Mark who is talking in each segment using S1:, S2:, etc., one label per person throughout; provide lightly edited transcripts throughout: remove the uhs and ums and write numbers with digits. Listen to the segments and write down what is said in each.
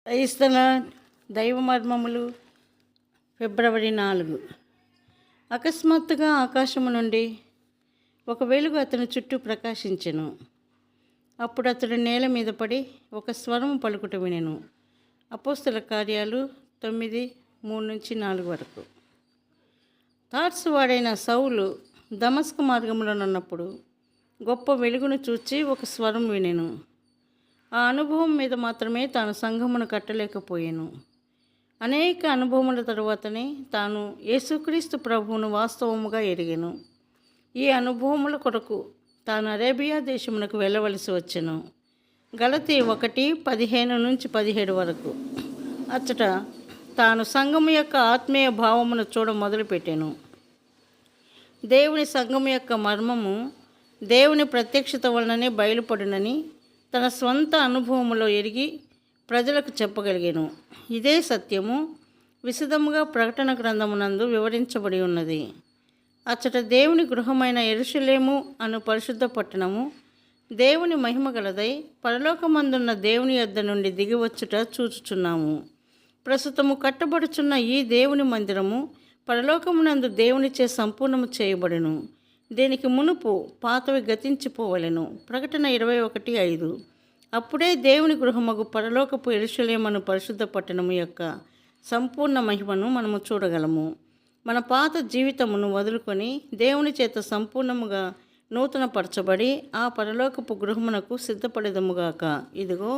S1: క్రైస్తల దైవమర్మములు ఫిబ్రవరి 4. అకస్మాత్తుగా ఆకాశము నుండి ఒక వెలుగు అతని చుట్టూ ప్రకాశించెను. అప్పుడు అతడు నేల మీద పడి ఒక స్వరము పలుకుట వినెను. అపోస్తల కార్యాలు 9:3-4 వరకు. తార్సు వాడైన సౌలు దమస్కు మార్గంలోనున్నప్పుడు గొప్ప వెలుగును చూచి ఒక స్వరం వినెను. ఆ అనుభవం మీద మాత్రమే తాను సంఘమును కట్టలేకపోయాను. అనేక అనుభవముల తరువాతనే తాను యేసుక్రీస్తు ప్రభువును వాస్తవముగా ఎరిగెను. ఈ అనుభవముల కొరకు తాను అరేబియా దేశమునకు వెళ్ళవలసి వచ్చెను. గలతీ 1:15-17 వరకు. అచ్చట తాను సంఘము యొక్క ఆత్మీయ భావమును చూడ మొదలుపెట్టాను. దేవుని సంఘము యొక్క మర్మము దేవుని ప్రత్యక్షత వలననే బయలుపడునని తన స్వంత అనుభవములో ఎరిగి ప్రజలకు చెప్పగలిగాను. ఇదే సత్యము విశదముగా ప్రకటన గ్రంథమునందు వివరించబడి ఉన్నది. అచ్చట దేవుని గృహమైన యెరూషలేము అను పరిశుద్ధ పట్టణము దేవుని మహిమ గలదై పరలోకమందున్న దేవుని యొద్ద నుండి దిగివచ్చుట చూచుచున్నాము. ప్రస్తుతము కట్టబడుచున్న ఈ దేవుని మందిరము పరలోకమునందు దేవునిచే సంపూర్ణము చేయబడును. దీనికి మునుపు పాతవి గతించిపోవలెను. ప్రకటన 21:5. అప్పుడే దేవుని గృహమగు పరలోకపు యెరూషలేము పరిశుద్ధ పట్టణము యొక్క సంపూర్ణ మహిమను మనము చూడగలము. మన పాత జీవితమును వదులుకొని దేవుని చేత సంపూర్ణముగా నూతనపరచబడి ఆ పరలోకపు గృహమునకు సిద్ధపడెదముగాక. ఇదిగో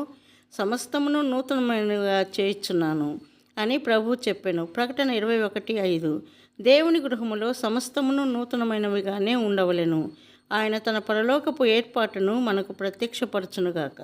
S1: సమస్తమును నూతనమైనగా చేయుచున్నాను అని ప్రభువు చెప్పెను. ప్రకటన 21:5. దేవుని గృహములో సమస్తమును నూతనమైనవిగానే ఉండవలెను. ఆయన తన పరలోకపు ఏర్పాటును మనకు ప్రత్యక్షపరచునుగాక.